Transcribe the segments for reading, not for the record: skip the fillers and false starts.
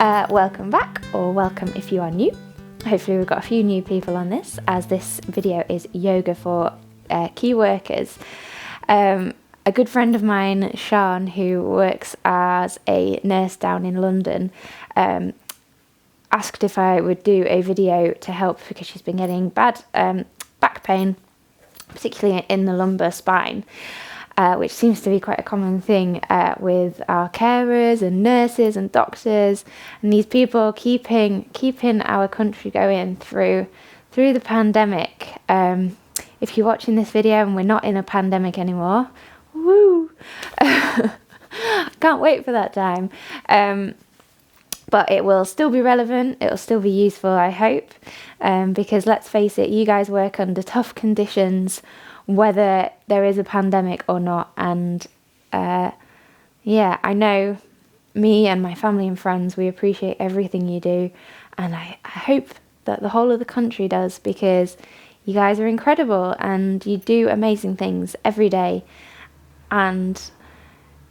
Welcome back, or welcome if you are new. Hopefully we've got a few new people on this, as this video is yoga for key workers. A good friend of mine, Sean, who works as a nurse down in London, asked if I would do a video to help because she's been getting bad back pain, particularly in the lumbar spine. Which seems to be quite a common thing with our carers and nurses and doctors, and these people keeping our country going through the pandemic. If you're watching this video and we're not in a pandemic anymore, woo! Can't wait for that time. But it will still be relevant, it will still be useful, I hope, because let's face it, you guys work under tough conditions, whether there is a pandemic or not. And yeah, I know me and my family and friends, we appreciate everything you do, and I hope that the whole of the country does, because you guys are incredible and you do amazing things every day. And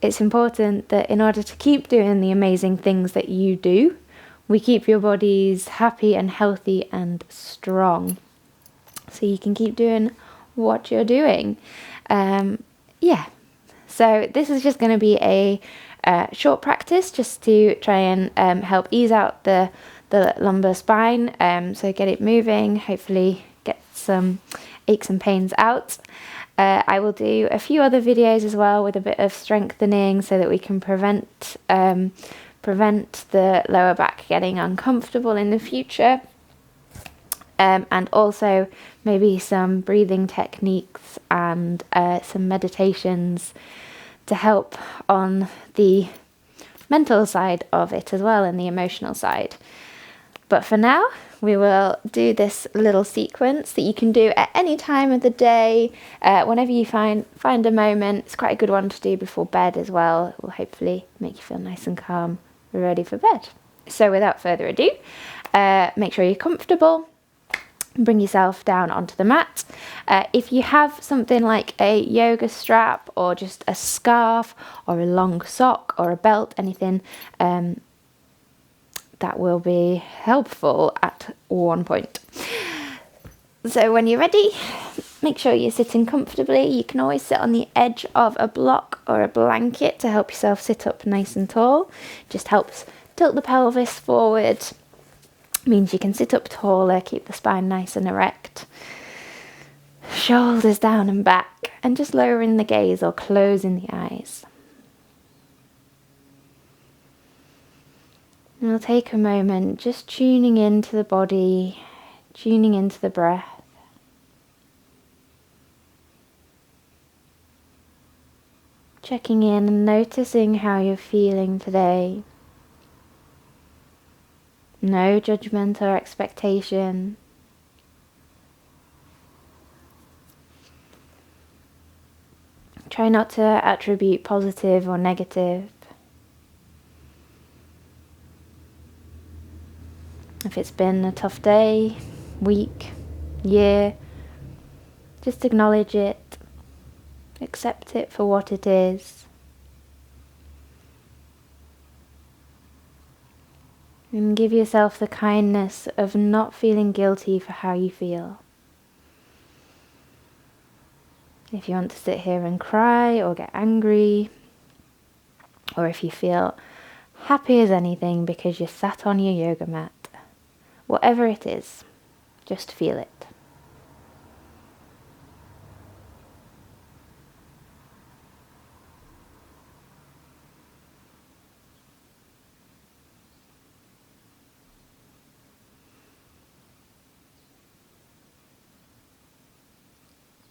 it's important that in order to keep doing the amazing things that you do, we keep your bodies happy and healthy and strong, so you can keep doing what you're doing. Yeah, so this is just going to be a short practice just to try and help ease out the lumbar spine, so get it moving, hopefully get some aches and pains out. I will do a few other videos as well with a bit of strengthening so that we can prevent the lower back getting uncomfortable in the future. And also maybe some breathing techniques and some meditations to help on the mental side of it as well, and the emotional side. But for now, we will do this little sequence that you can do at any time of the day, whenever you find a moment. It's quite a good one to do before bed as well. It will hopefully make you feel nice and calm, ready for bed. So without further ado, make sure you're comfortable. Bring yourself down onto the mat. If you have something like a yoga strap or just a scarf or a long sock or a belt, anything that will be helpful at one point. So when you're ready, make sure you're sitting comfortably. You can always sit on the edge of a block or a blanket to help yourself sit up nice and tall. Just helps tilt the pelvis forward. Means you can sit up taller, keep the spine nice and erect. Shoulders down and back, and just lowering the gaze or closing the eyes. And we'll take a moment just tuning into the body, tuning into the breath. Checking in and noticing how you're feeling today. No judgment or expectation. Try not to attribute positive or negative. If it's been a tough day, week, year, just acknowledge it. Accept it for what it is. And give yourself the kindness of not feeling guilty for how you feel. If you want to sit here and cry or get angry, or if you feel happy as anything because you sat on your yoga mat, whatever it is, just feel it.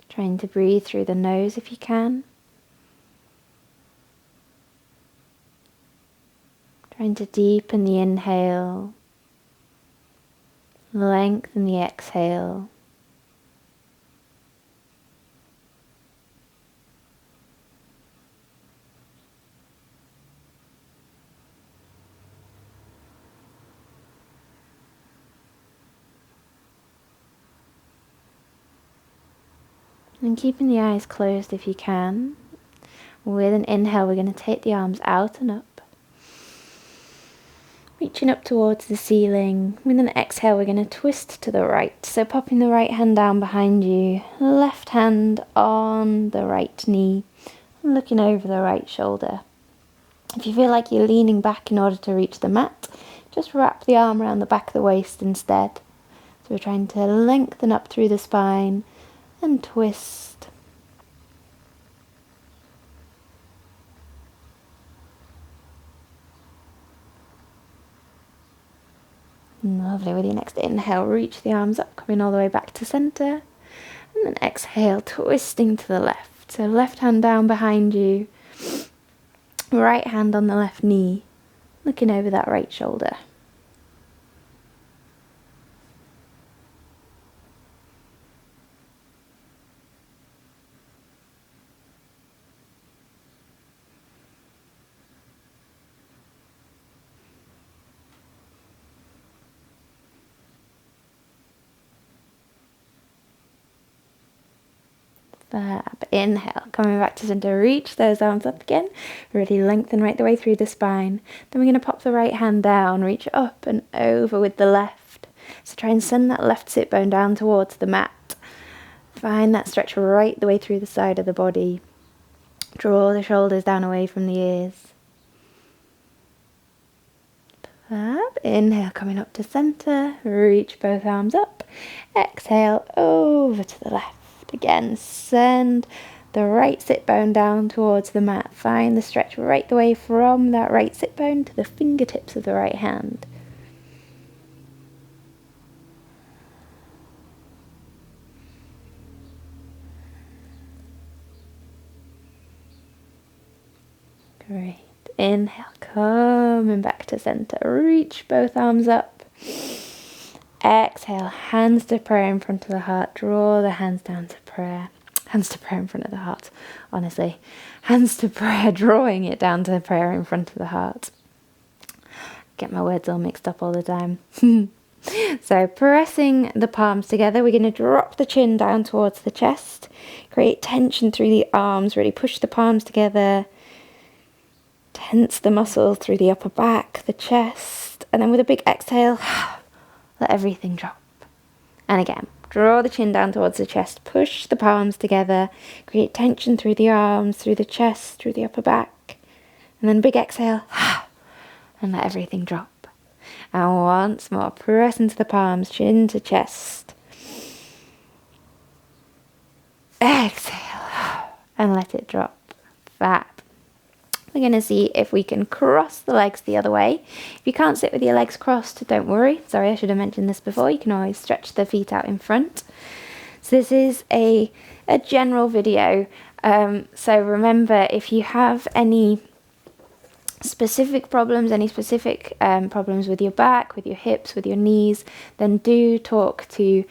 Trying to breathe through the nose if you can. Trying to deepen the inhale, lengthen the exhale. And keeping the eyes closed if you can. With an inhale, we're going to take the arms out and up. reaching up towards the ceiling. With an exhale, we're going to twist to the right. So popping the right hand down behind you, left hand on the right knee, and looking over the right shoulder. If you feel like you're leaning back in order to reach the mat, just wrap the arm around the back of the waist instead. So we're trying to lengthen up through the spine and twist. Lovely. With your next inhale, reach the arms up, coming all the way back to centre. And then exhale, twisting to the left. So left hand down behind you, right hand on the left knee, looking over that right shoulder. Fab. Inhale, coming back to center, reach those arms up again, really lengthen right the way through the spine. Then we're going to pop the right hand down, reach up and over with the left. So try and send that left sit bone down towards the mat. Find that stretch right the way through the side of the body. Draw the shoulders down away from the ears. Fab. Inhale, coming up to center, reach both arms up. Exhale, over to the left. Again, send the right sit bone down towards the mat. Find the stretch right the way from that right sit bone to the fingertips of the right hand. Great. Inhale, coming back to center. Reach both arms up. Exhale, hands to prayer in front of the heart. Draw the hands down to prayer. Hands to prayer in front of the heart, honestly. Hands to prayer, drawing it down to prayer in front of the heart. Get my words all mixed up all the time. So pressing the palms together, we're going to drop the chin down towards the chest. Create tension through the arms, really push the palms together. Tense the muscles through the upper back, the chest. And then with a big exhale, let everything drop. And again, draw the chin down towards the chest, push the palms together, create tension through the arms, through the chest, through the upper back. And then big exhale, and let everything drop. And once more, press into the palms, chin to chest. Exhale, and let it drop. Fab. We're going to see if we can cross the legs the other way. If you can't sit with your legs crossed, don't worry. Sorry, I should have mentioned this before. You can always stretch the feet out in front. So this is a general video. So remember, if you have any specific problems, any specific problems with your back, with your hips, with your knees, then do talk to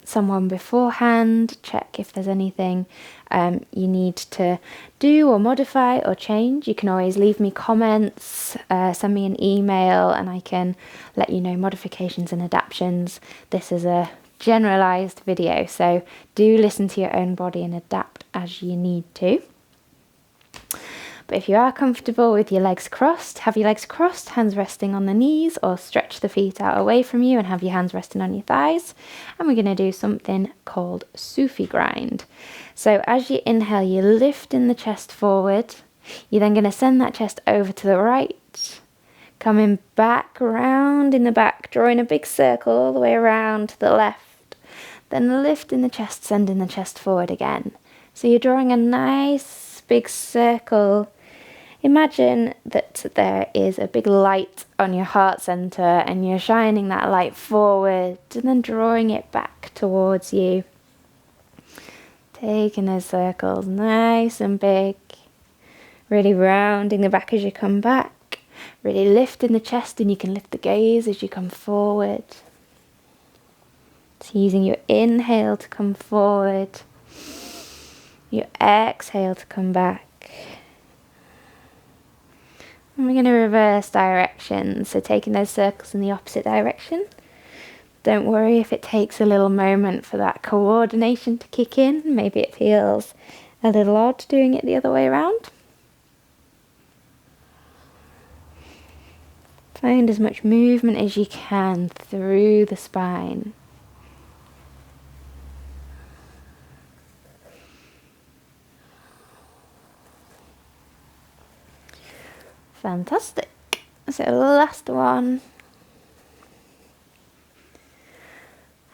someone beforehand. Check if there's anything you need to do or modify or change. You can always leave me comments, send me an email, and I can let you know modifications and adaptations. This is a generalized video, so do listen to your own body and adapt as you need to. But if you are comfortable with your legs crossed, have your legs crossed, hands resting on the knees, or stretch the feet out away from you and have your hands resting on your thighs. And we're going to do something called Sufi grind. So as you inhale, you're lifting the chest forward. You're then going to send that chest over to the right, coming back round in the back, drawing a big circle all the way around to the left. Then lifting the chest, sending the chest forward again. So you're drawing a nice big circle. Imagine that there is a big light on your heart center and you're shining that light forward and then drawing it back towards you. Taking those circles nice and big, really rounding the back as you come back, really lifting the chest, and you can lift the gaze as you come forward. So using your inhale to come forward, your exhale to come back. And we're going to reverse directions, so taking those circles in the opposite direction. Don't worry if it takes a little moment for that coordination to kick in. Maybe it feels a little odd doing it the other way around. Find as much movement as you can through the spine. Fantastic. So last one.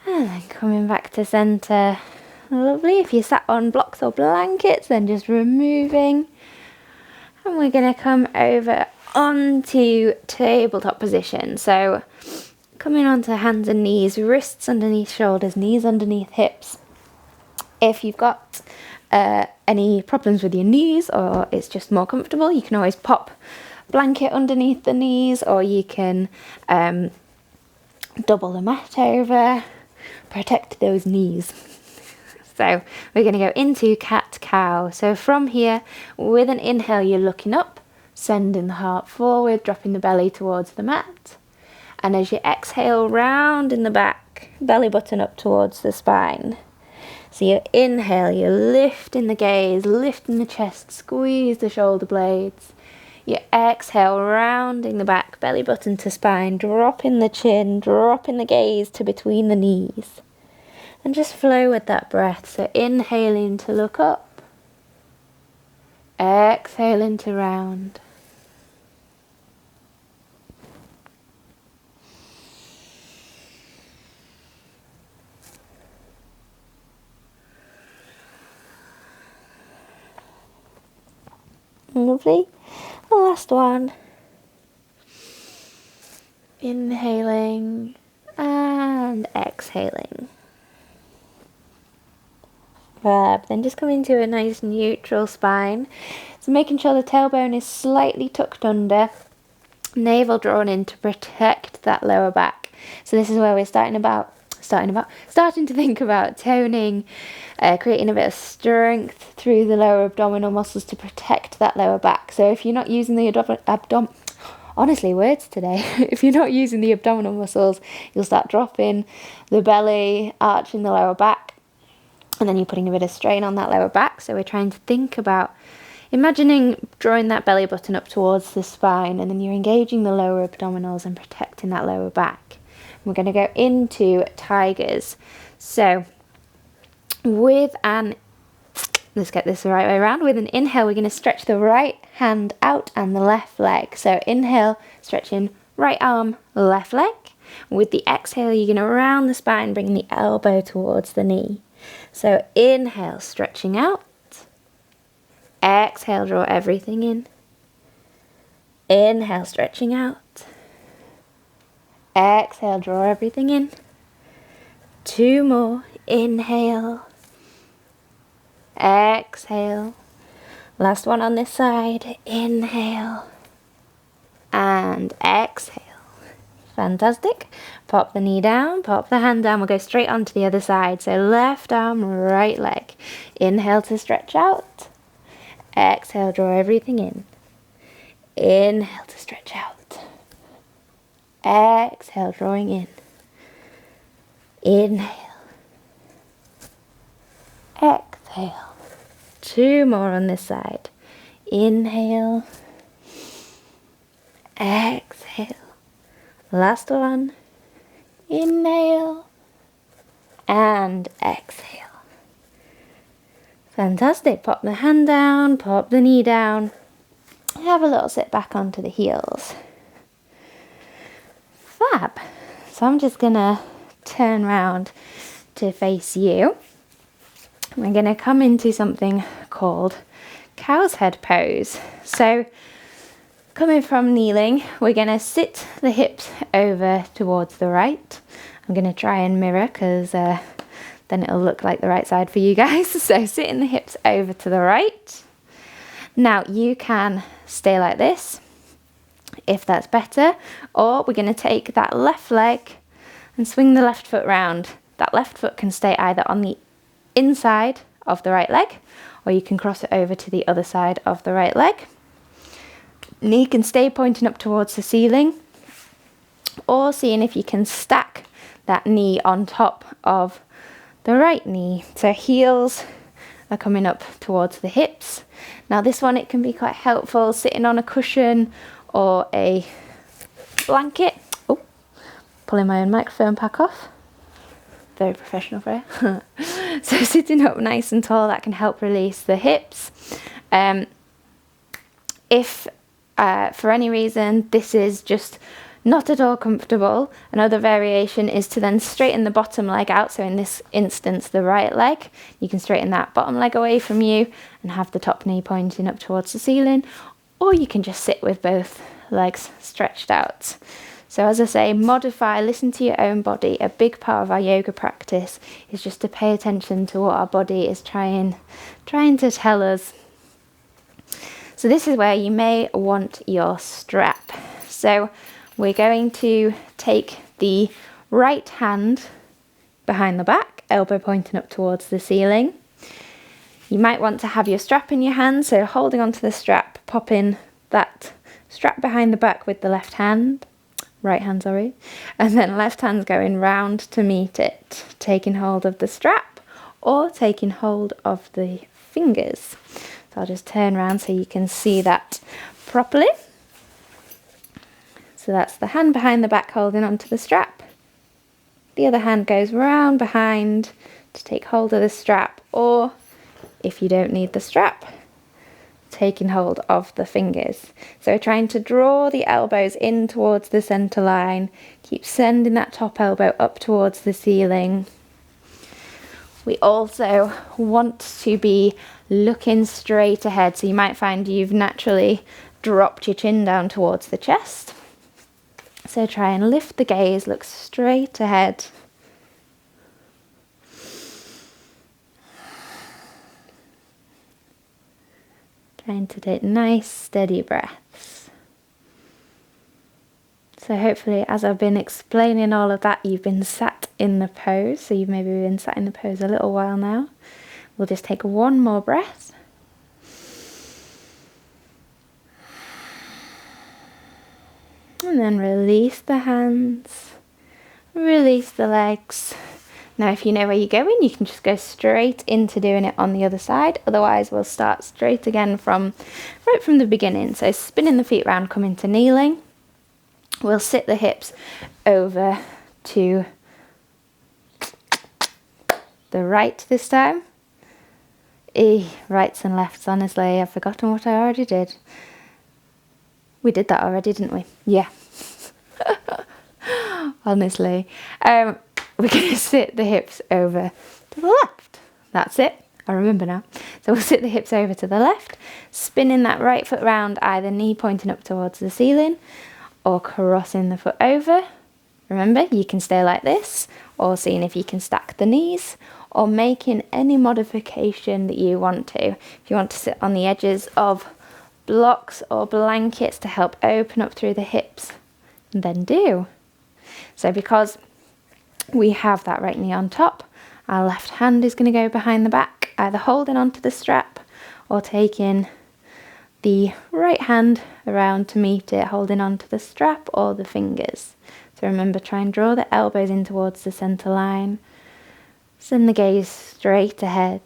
And then coming back to centre. Lovely. If you sat on blocks or blankets, then just removing. And we're going to come over onto tabletop position. So coming onto hands and knees, wrists underneath shoulders, knees underneath hips. If you've got any problems with your knees, or it's just more comfortable, you can always pop blanket underneath the knees, or you can double the mat over, protect those knees. So we're going to go into cat-cow. So from here, with an inhale, you're looking up, sending the heart forward, dropping the belly towards the mat. And as you exhale, round in the back, belly button up towards the spine. So you inhale, you're lifting the gaze, lifting the chest, squeeze the shoulder blades. You exhale, rounding the back, belly button to spine, dropping the chin, dropping the gaze to between the knees. And just flow with that breath. So inhaling to look up, exhaling to round. Lovely. The last one. Inhaling and exhaling. Fab. Then just come into a nice neutral spine. So making sure the tailbone is slightly tucked under, navel drawn in to protect that lower back. So this is where we're starting to think about toning, creating a bit of strength through the lower abdominal muscles to protect that lower back. So if you're not using the if you're not using the abdominal muscles, you'll start dropping the belly, arching the lower back, and then you're putting a bit of strain on that lower back. So we're trying to think about imagining drawing that belly button up towards the spine, and then you're engaging the lower abdominals and protecting that lower back. We're going to go into tigers. So let's get this the right way around. With an inhale, we're going to stretch the right hand out and the left leg. So inhale, stretching right arm, left leg. With the exhale, you're going to round the spine, bringing the elbow towards the knee. So inhale, stretching out. Exhale, draw everything in. Inhale, stretching out. Exhale, draw everything in. 2 more. Inhale. Exhale. Last one on this side. Inhale. And exhale. Fantastic. Pop the knee down, pop the hand down. We'll go straight onto the other side. So left arm, right leg. Inhale to stretch out. Exhale, draw everything in. Inhale to stretch out. Exhale, drawing in. Inhale. Exhale. 2 more on this side. Inhale. Exhale. Last one. Inhale. And exhale. Fantastic. Pop the hand down, pop the knee down. Have a little sit back onto the heels. Fab. So I'm just going to turn around to face you. We're going to come into something called cow's head pose. So coming from kneeling, we're going to sit the hips over towards the right. I'm going to try and mirror because then it'll look like the right side for you guys. So sitting the hips over to the right. Now you can stay like this if that's better, or we're going to take that left leg and swing the left foot round. That left foot can stay either on the inside of the right leg, or you can cross it over to the other side of the right leg. Knee can stay pointing up towards the ceiling, or seeing if you can stack that knee on top of the right knee. So heels are coming up towards the hips. Now this one, it can be quite helpful sitting on a cushion or a blanket. Oh, pulling my own microphone pack off. Very professional, Frayah. So sitting up nice and tall, that can help release the hips. If for any reason this is just not at all comfortable, another variation is to then straighten the bottom leg out. So in this instance, the right leg, you can straighten that bottom leg away from you and have the top knee pointing up towards the ceiling, or you can just sit with both legs stretched out. So as I say, modify, listen to your own body. A big part of our yoga practice is just to pay attention to what our body is trying to tell us. So this is where you may want your strap. So we're going to take the right hand behind the back, elbow pointing up towards the ceiling. You might want to have your strap in your hand, so holding onto the strap, popping that strap behind the back with the left hand, right hand, sorry, and then left hand's going round to meet it, taking hold of the strap or taking hold of the fingers. So I'll just turn around so you can see that properly. So that's the hand behind the back holding onto the strap. The other hand goes round behind to take hold of the strap, or if you don't need the strap, taking hold of the fingers. So trying to draw the elbows in towards the centre line, keep sending that top elbow up towards the ceiling. We also want to be looking straight ahead, so you might find you've naturally dropped your chin down towards the chest. So try and lift the gaze, look straight ahead. Trying to take nice, steady breaths. So hopefully, as I've been explaining all of that, you've been sat in the pose. So you've maybe been sat in the pose a little while now. We'll just take one more breath. And then release the hands, release the legs. Now if you know where you're going, you can just go straight into doing it on the other side. Otherwise, we'll start straight again right from the beginning. So spinning the feet round, coming to kneeling. We'll sit the hips over to the right this time. Rights and lefts, honestly, I've forgotten what I already did. We did that already, didn't we? Yeah. Honestly. We're going to sit the hips over to the left. That's it. I remember now. So we'll sit the hips over to the left, spinning that right foot round, either knee pointing up towards the ceiling or crossing the foot over. Remember, you can stay like this, or seeing if you can stack the knees, or making any modification that you want to. If you want to sit on the edges of blocks or blankets to help open up through the hips, then do. So because we have that right knee on top, our left hand is going to go behind the back, either holding onto the strap or taking the right hand around to meet it, holding onto the strap or the fingers. So remember, try and draw the elbows in towards the centre line. Send the gaze straight ahead.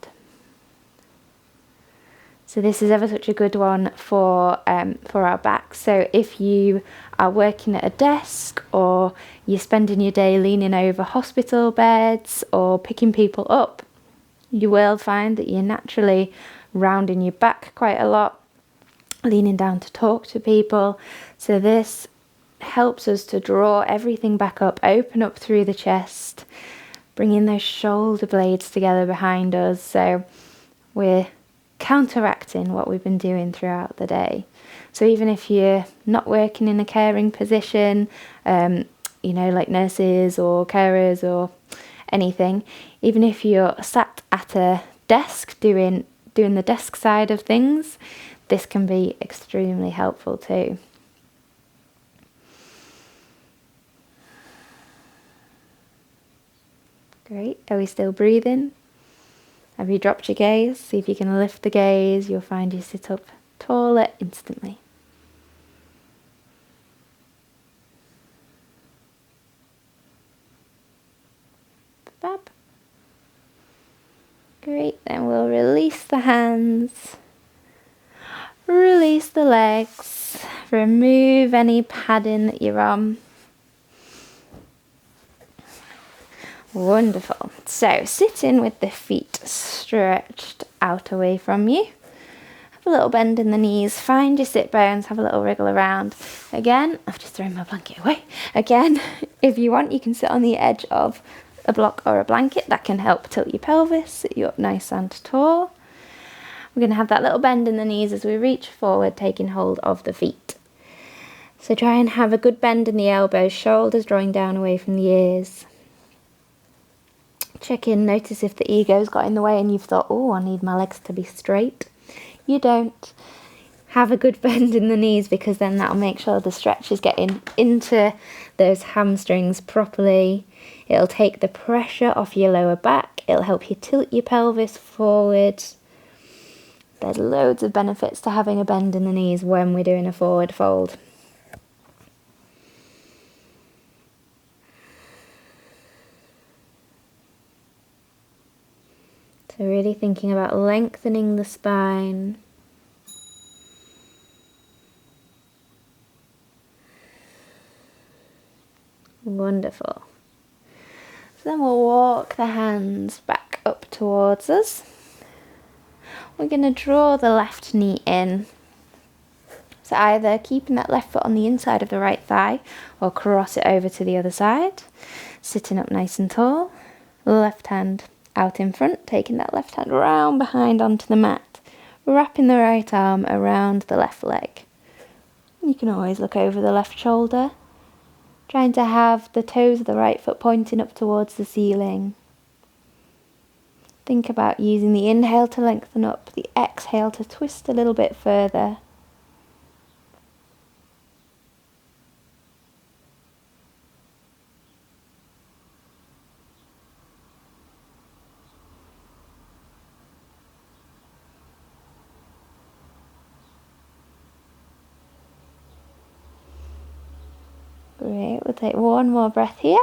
So this is ever such a good one for our back. So if you are working at a desk, or you're spending your day leaning over hospital beds or picking people up, you will find that you're naturally rounding your back quite a lot, leaning down to talk to people. So this helps us to draw everything back up, open up through the chest, bringing those shoulder blades together behind us. So we're counteracting what we've been doing throughout the day. So even if you're not working in a caring position, like nurses or carers or anything, even if you're sat at a desk doing the desk side of things, this can be extremely helpful too. Great. Are we still breathing? Have you dropped your gaze? See if you can lift the gaze. You'll find you sit up taller instantly. Fab. Great. Then we'll release the hands. Release the legs. remove any padding that you're on. Wonderful. So sitting with the feet stretched out away from you. Have a little bend in the knees. Find your sit bones. Have a little wriggle around. Again, I've just thrown my blanket away. Again, if you want, you can sit on the edge of a block or a blanket. That can help tilt your pelvis, sit you up nice and tall. We're going to have that little bend in the knees as we reach forward, taking hold of the feet. So try and have a good bend in the elbows, shoulders drawing down away from the ears. Check in, notice if the ego's got in the way and you've thought, oh, I need my legs to be straight. You don't. Have a good bend in the knees, because then that'll make sure the stretch is getting into those hamstrings properly. It'll take the pressure off your lower back. It'll help you tilt your pelvis forward. There's loads of benefits to having a bend in the knees when we're doing a forward fold. So really thinking about lengthening the spine. Wonderful. So then we'll walk the hands back up towards us. We're going to draw the left knee in. So either keeping that left foot on the inside of the right thigh or cross it over to the other side. Sitting up nice and tall. Left hand out in front, taking that left hand round behind onto the mat, wrapping the right arm around the left leg. You can always look over the left shoulder, trying to have the toes of the right foot pointing up towards the ceiling. Think about using the inhale to lengthen up, the exhale to twist a little bit further. Great, we'll take one more breath here.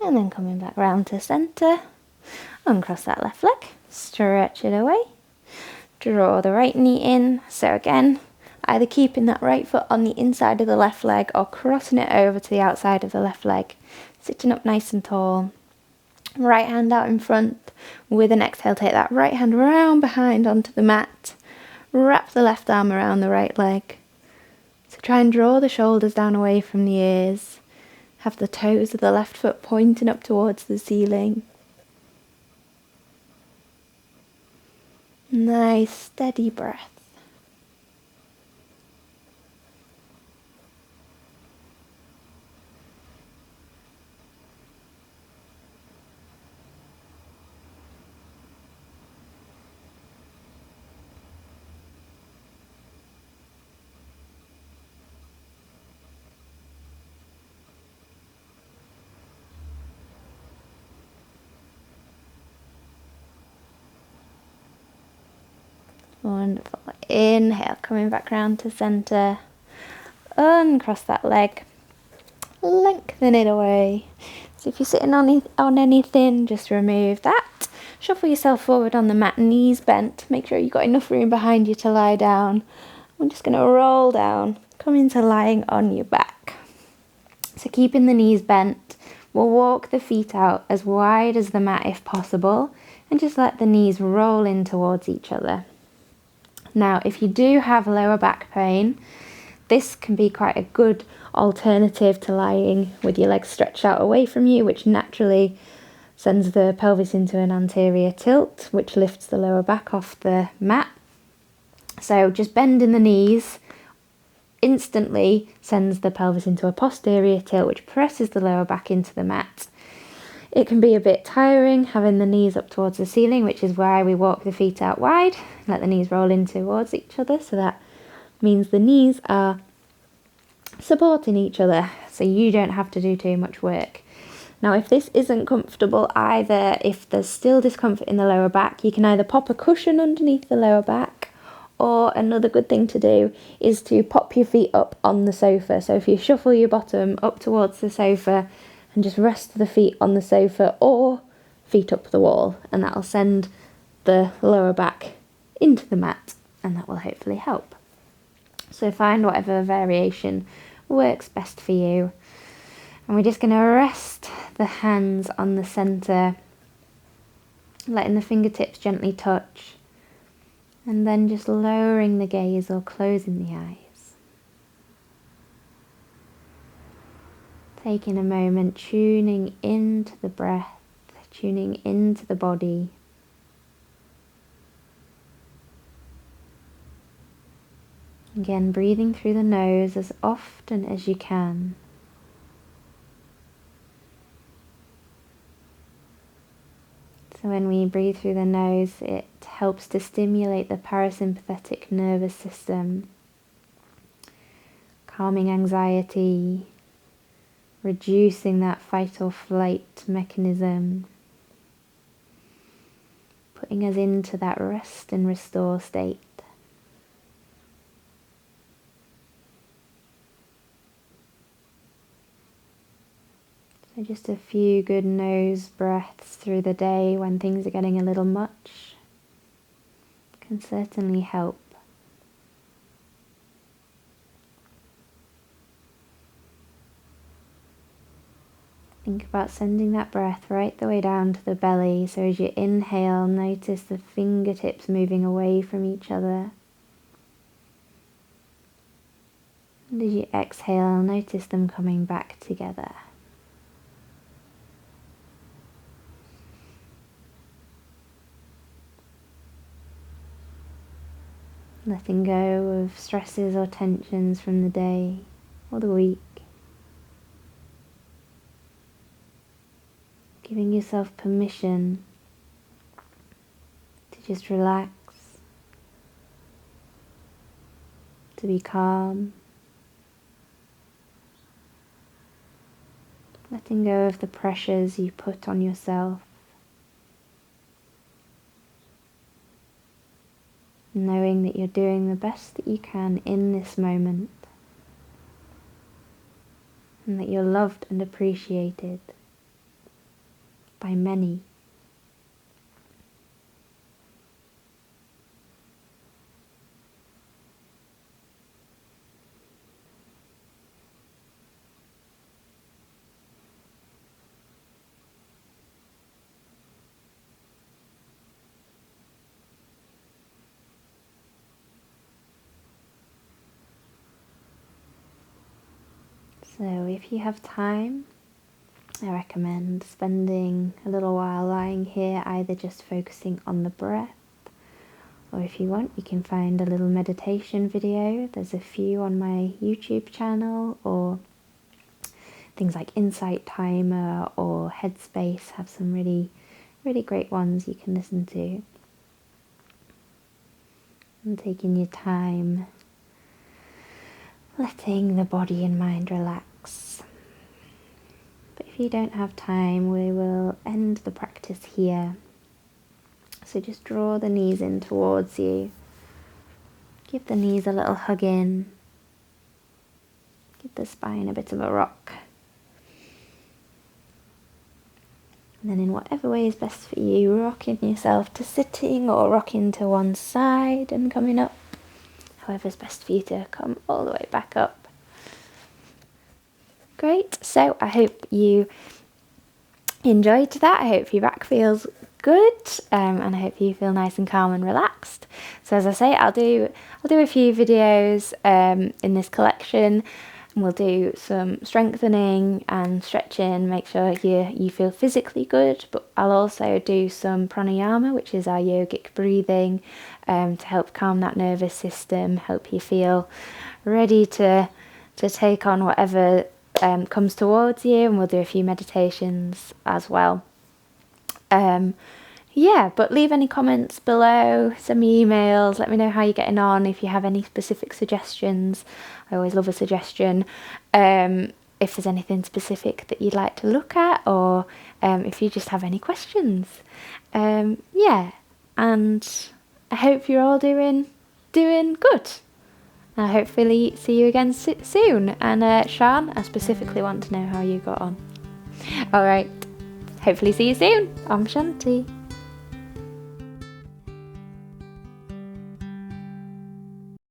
And then coming back round to centre. Uncross that left leg, stretch it away. Draw the right knee in. So again, either keeping that right foot on the inside of the left leg or crossing it over to the outside of the left leg. Sitting up nice and tall. Right hand out in front. With an exhale, take that right hand round behind onto the mat. Wrap the left arm around the right leg. So try and draw the shoulders down away from the ears. Have the toes of the left foot pointing up towards the ceiling. Nice steady breath. Wonderful. Inhale, coming back round to centre. Uncross that leg. Lengthen it away. So if you're sitting on anything, just remove that. Shuffle yourself forward on the mat, knees bent. Make sure you've got enough room behind you to lie down. I'm just going to roll down, come into lying on your back. So keeping the knees bent, we'll walk the feet out as wide as the mat if possible, and just let the knees roll in towards each other. Now, if you do have lower back pain, this can be quite a good alternative to lying with your legs stretched out away from you, which naturally sends the pelvis into an anterior tilt, which lifts the lower back off the mat. So just bending the knees instantly sends the pelvis into a posterior tilt, which presses the lower back into the mat. It can be a bit tiring having the knees up towards the ceiling, which is why we walk the feet out wide, let the knees roll in towards each other. So that means the knees are supporting each other, so you don't have to do too much work. Now, if this isn't comfortable either, if there's still discomfort in the lower back, you can either pop a cushion underneath the lower back, or another good thing to do is to pop your feet up on the sofa. So if you shuffle your bottom up towards the sofa and just rest the feet on the sofa or feet up the wall, and that'll send the lower back into the mat, and that will hopefully help. So find whatever variation works best for you. And we're just going to rest the hands on the centre, letting the fingertips gently touch, and then just lowering the gaze or closing the eyes. Taking a moment, tuning into the breath, tuning into the body. Again, breathing through the nose as often as you can. So when we breathe through the nose, it helps to stimulate the parasympathetic nervous system, calming anxiety, reducing that fight or flight mechanism, putting us into that rest and restore state. So just a few good nose breaths through the day when things are getting a little much can certainly help. Think about sending that breath right the way down to the belly. So as you inhale, notice the fingertips moving away from each other. And as you exhale, notice them coming back together. Letting go of stresses or tensions from the day or the week. Giving yourself permission to just relax, to be calm. Letting go of the pressures you put on yourself. Knowing that you're doing the best that you can in this moment. And that you're loved and appreciated by many. So if you have time, I recommend spending a little while lying here, either just focusing on the breath, or if you want, you can find a little meditation video. There's a few on my YouTube channel, or things like Insight Timer or Headspace have some really, really great ones you can listen to. And taking your time, letting the body and mind relax. But if you don't have time, we will end the practice here. So just draw the knees in towards you. Give the knees a little hug in. Give the spine a bit of a rock. And then in whatever way is best for you, rocking yourself to sitting or rocking to one side and coming up. However's best for you to come all the way back up. Great, so I hope you enjoyed that. I hope your back feels good, and I hope you feel nice and calm and relaxed. So as I say, I'll do a few videos in this collection, and we'll do some strengthening and stretching, make sure you feel physically good, but I'll also do some pranayama, which is our yogic breathing, to help calm that nervous system, help you feel ready to take on whatever comes towards you, and we'll do a few meditations as well. Yeah, but leave any comments below, send me emails, let me know how you're getting on, if you have any specific suggestions. I always love a suggestion. If there's anything specific that you'd like to look at, or if you just have any questions. Yeah, and I hope you're all doing good. I hopefully see you again soon. And Sean, I specifically want to know how you got on. Alright, hopefully see you soon. Om Shanti.